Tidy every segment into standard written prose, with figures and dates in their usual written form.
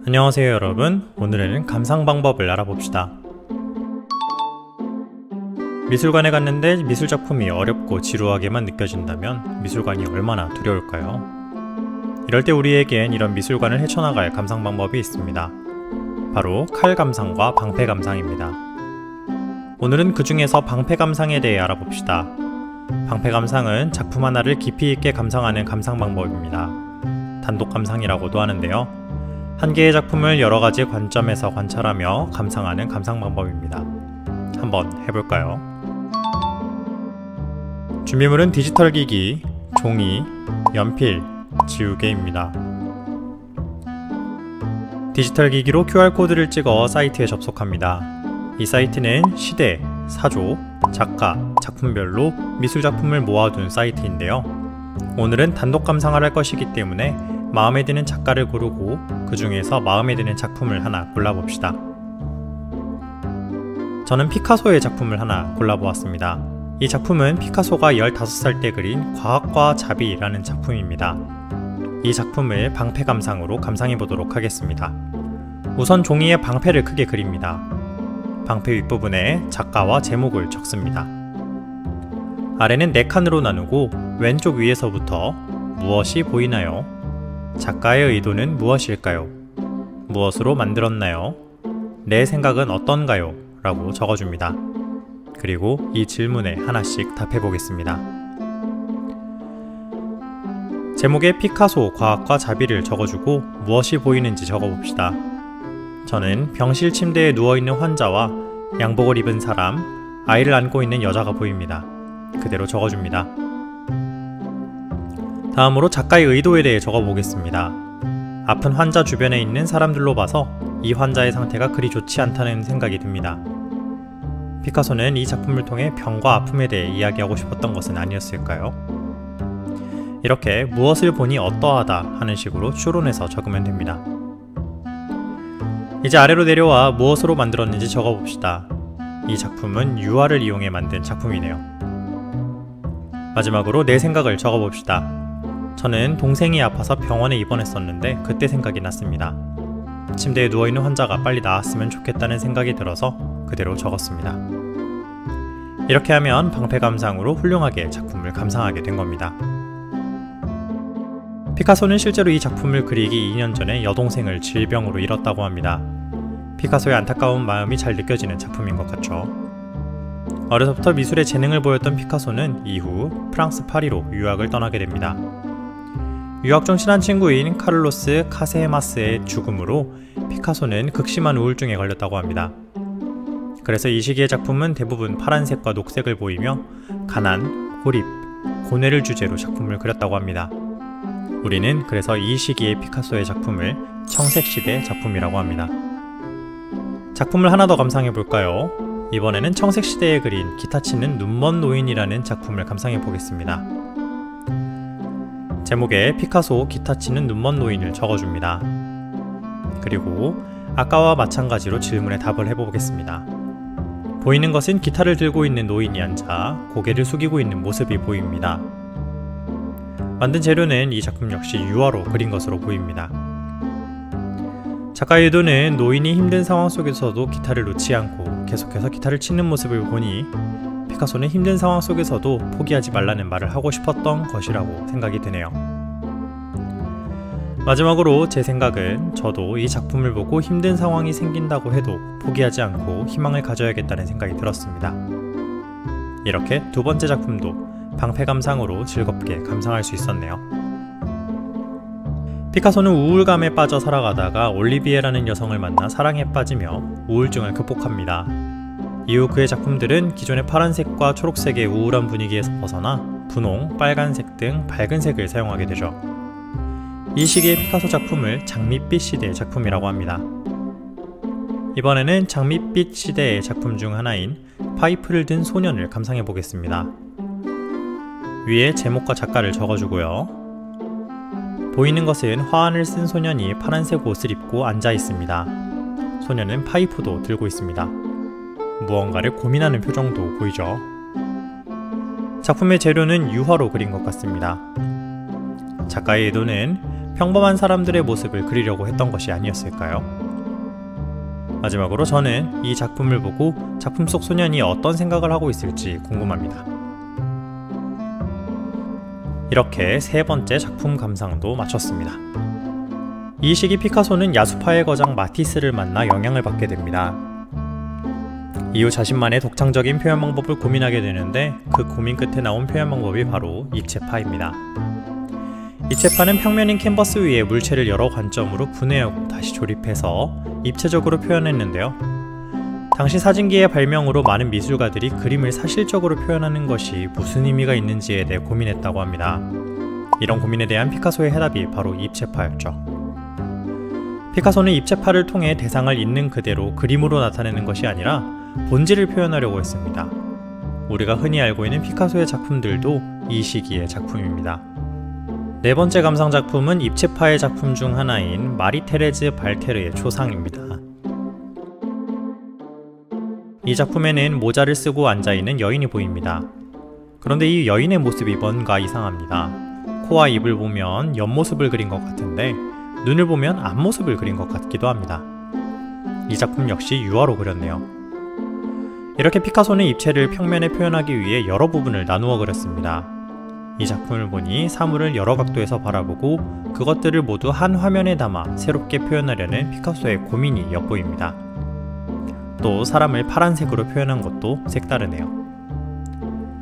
안녕하세요 여러분, 오늘은 감상 방법을 알아봅시다. 미술관에 갔는데 미술작품이 어렵고 지루하게만 느껴진다면 미술관이 얼마나 두려울까요? 이럴 때 우리에겐 이런 미술관을 헤쳐나갈 감상 방법이 있습니다. 바로 칼 감상과 방패 감상입니다. 오늘은 그 중에서 방패 감상에 대해 알아봅시다. 방패 감상은 작품 하나를 깊이 있게 감상하는 감상 방법입니다. 단독 감상이라고도 하는데요. 한 개의 작품을 여러 가지 관점에서 관찰하며 감상하는 감상 방법입니다. 한번 해볼까요? 준비물은 디지털 기기, 종이, 연필, 지우개입니다. 디지털 기기로 QR코드를 찍어 사이트에 접속합니다. 이 사이트는 시대, 사조, 작가, 작품별로 미술작품을 모아둔 사이트인데요. 오늘은 단독 감상을 할 것이기 때문에 마음에 드는 작가를 고르고 그 중에서 마음에 드는 작품을 하나 골라봅시다. 저는 피카소의 작품을 하나 골라보았습니다. 이 작품은 피카소가 15살 때 그린 과학과 자비라는 작품입니다. 이 작품을 방패 감상으로 감상해보도록 하겠습니다. 우선 종이에 방패를 크게 그립니다. 방패 윗부분에 작가와 제목을 적습니다. 아래는 4칸으로 나누고 왼쪽 위에서부터 무엇이 보이나요? 작가의 의도는 무엇일까요? 무엇으로 만들었나요? 내 생각은 어떤가요? 라고 적어줍니다. 그리고 이 질문에 하나씩 답해보겠습니다. 제목에 피카소, 과학과 자비를 적어주고 무엇이 보이는지 적어봅시다. 저는 병실 침대에 누워있는 환자와 양복을 입은 사람, 아이를 안고 있는 여자가 보입니다. 그대로 적어줍니다. 다음으로 작가의 의도에 대해 적어보겠습니다. 아픈 환자 주변에 있는 사람들로 봐서 이 환자의 상태가 그리 좋지 않다는 생각이 듭니다. 피카소는 이 작품을 통해 병과 아픔에 대해 이야기하고 싶었던 것은 아니었을까요? 이렇게 무엇을 보니 어떠하다 하는 식으로 추론해서 적으면 됩니다. 이제 아래로 내려와 무엇으로 만들었는지 적어봅시다. 이 작품은 유화를 이용해 만든 작품이네요. 마지막으로 내 생각을 적어봅시다. 저는 동생이 아파서 병원에 입원했었는데 그때 생각이 났습니다. 침대에 누워있는 환자가 빨리 나았으면 좋겠다는 생각이 들어서 그대로 적었습니다. 이렇게 하면 방패 감상으로 훌륭하게 작품을 감상하게 된 겁니다. 피카소는 실제로 이 작품을 그리기 2년 전에 여동생을 질병으로 잃었다고 합니다. 피카소의 안타까운 마음이 잘 느껴지는 작품인 것 같죠. 어려서부터 미술에 재능을 보였던 피카소는 이후 프랑스 파리로 유학을 떠나게 됩니다. 유학 중 친한 친구인 카를로스 카세마스의 죽음으로 피카소는 극심한 우울증에 걸렸다고 합니다. 그래서 이 시기의 작품은 대부분 파란색과 녹색을 보이며 가난, 고립, 고뇌를 주제로 작품을 그렸다고 합니다. 우리는 그래서 이 시기의 피카소의 작품을 청색시대 작품이라고 합니다. 작품을 하나 더 감상해볼까요? 이번에는 청색시대에 그린 기타 치는 눈먼 노인이라는 작품을 감상해보겠습니다. 제목에 피카소 기타 치는 눈먼 노인을 적어줍니다. 그리고 아까와 마찬가지로 질문에 답을 해보겠습니다. 보이는 것은 기타를 들고 있는 노인이 앉아 고개를 숙이고 있는 모습이 보입니다. 만든 재료는 이 작품 역시 유화로 그린 것으로 보입니다. 작가의 의도는 노인이 힘든 상황 속에서도 기타를 놓지 않고 계속해서 기타를 치는 모습을 보니 피카소는 힘든 상황 속에서도 포기하지 말라는 말을 하고 싶었던 것이라고 생각이 드네요. 마지막으로 제 생각은 저도 이 작품을 보고 힘든 상황이 생긴다고 해도 포기하지 않고 희망을 가져야겠다는 생각이 들었습니다. 이렇게 두 번째 작품도 방패 감상으로 즐겁게 감상할 수 있었네요. 피카소는 우울감에 빠져 살아가다가 올리비에라는 여성을 만나 사랑에 빠지며 우울증을 극복합니다. 이후 그의 작품들은 기존의 파란색과 초록색의 우울한 분위기에서 벗어나 분홍, 빨간색 등 밝은 색을 사용하게 되죠. 이 시기의 피카소 작품을 장밋빛 시대의 작품이라고 합니다. 이번에는 장밋빛 시대의 작품 중 하나인 파이프를 든 소년을 감상해 보겠습니다. 위에 제목과 작가를 적어주고요. 보이는 것은 화환을 쓴 소년이 파란색 옷을 입고 앉아 있습니다. 소년은 파이프도 들고 있습니다. 무언가를 고민하는 표정도 보이죠. 작품의 재료는 유화로 그린 것 같습니다. 작가의 의도는 평범한 사람들의 모습을 그리려고 했던 것이 아니었을까요? 마지막으로 저는 이 작품을 보고 작품 속 소년이 어떤 생각을 하고 있을지 궁금합니다. 이렇게 세 번째 작품 감상도 마쳤습니다. 이 시기 피카소는 야수파의 거장 마티스를 만나 영향을 받게 됩니다. 이후 자신만의 독창적인 표현 방법을 고민하게 되는데 그 고민 끝에 나온 표현 방법이 바로 입체파입니다. 입체파는 평면인 캔버스 위에 물체를 여러 관점으로 분해하고 다시 조립해서 입체적으로 표현했는데요. 당시 사진기의 발명으로 많은 미술가들이 그림을 사실적으로 표현하는 것이 무슨 의미가 있는지에 대해 고민했다고 합니다. 이런 고민에 대한 피카소의 해답이 바로 입체파였죠. 피카소는 입체파를 통해 대상을 있는 그대로 그림으로 나타내는 것이 아니라 본질을 표현하려고 했습니다. 우리가 흔히 알고 있는 피카소의 작품들도 이 시기의 작품입니다. 네 번째 감상 작품은 입체파의 작품 중 하나인 마리 테레즈 발테르의 초상입니다. 이 작품에는 모자를 쓰고 앉아있는 여인이 보입니다. 그런데 이 여인의 모습이 뭔가 이상합니다. 코와 입을 보면 옆모습을 그린 것 같은데 눈을 보면 앞모습을 그린 것 같기도 합니다. 이 작품 역시 유화로 그렸네요. 이렇게 피카소는 입체를 평면에 표현하기 위해 여러 부분을 나누어 그렸습니다. 이 작품을 보니 사물을 여러 각도에서 바라보고 그것들을 모두 한 화면에 담아 새롭게 표현하려는 피카소의 고민이 엿보입니다. 또 사람을 파란색으로 표현한 것도 색다르네요.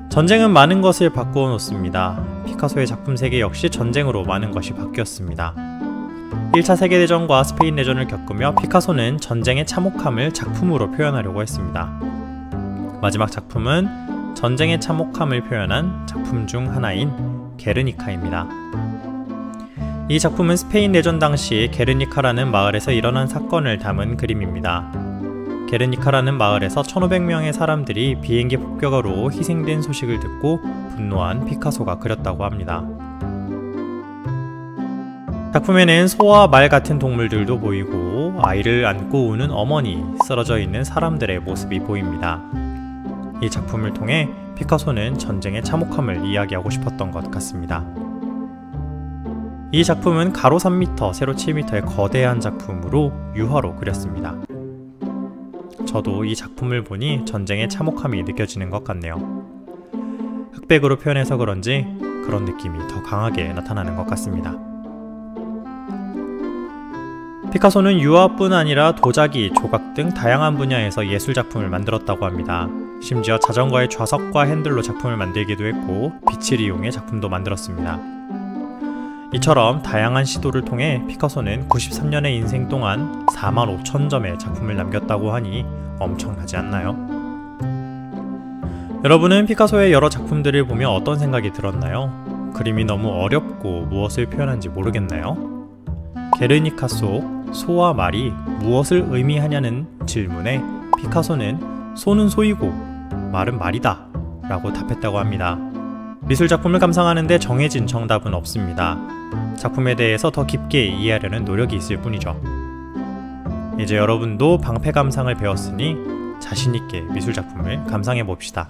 전쟁은 많은 것을 바꾸어 놓습니다. 피카소의 작품 세계 역시 전쟁으로 많은 것이 바뀌었습니다. 1차 세계대전과 스페인 내전을 겪으며 피카소는 전쟁의 참혹함을 작품으로 표현하려고 했습니다. 마지막 작품은 전쟁의 참혹함을 표현한 작품 중 하나인 게르니카입니다. 이 작품은 스페인 내전 당시 게르니카라는 마을에서 일어난 사건을 담은 그림입니다. 게르니카라는 마을에서 1500명의 사람들이 비행기 폭격으로 희생된 소식을 듣고 분노한 피카소가 그렸다고 합니다. 작품에는 소와 말 같은 동물들도 보이고 아이를 안고 우는 어머니, 쓰러져 있는 사람들의 모습이 보입니다. 이 작품을 통해 피카소는 전쟁의 참혹함을 이야기하고 싶었던 것 같습니다. 이 작품은 가로 3m, 세로 7m의 거대한 작품으로 유화로 그렸습니다. 저도 이 작품을 보니 전쟁의 참혹함이 느껴지는 것 같네요. 흑백으로 표현해서 그런지 그런 느낌이 더 강하게 나타나는 것 같습니다. 피카소는 유화뿐 아니라 도자기, 조각 등 다양한 분야에서 예술작품을 만들었다고 합니다. 심지어 자전거의 좌석과 핸들로 작품을 만들기도 했고 빛을 이용해 작품도 만들었습니다. 이처럼 다양한 시도를 통해 피카소는 93년의 인생 동안 45,000점의 작품을 남겼다고 하니 엄청나지 않나요? 여러분은 피카소의 여러 작품들을 보며 어떤 생각이 들었나요? 그림이 너무 어렵고 무엇을 표현한지 모르겠나요? 게르니카 속 소와 말이 무엇을 의미하냐는 질문에 피카소는 소는 소이고 말은 말이다 라고 답했다고 합니다. 미술작품을 감상하는데 정해진 정답은 없습니다. 작품에 대해서 더 깊게 이해하려는 노력이 있을 뿐이죠. 이제 여러분도 방패 감상을 배웠으니 자신있게 미술작품을 감상해 봅시다.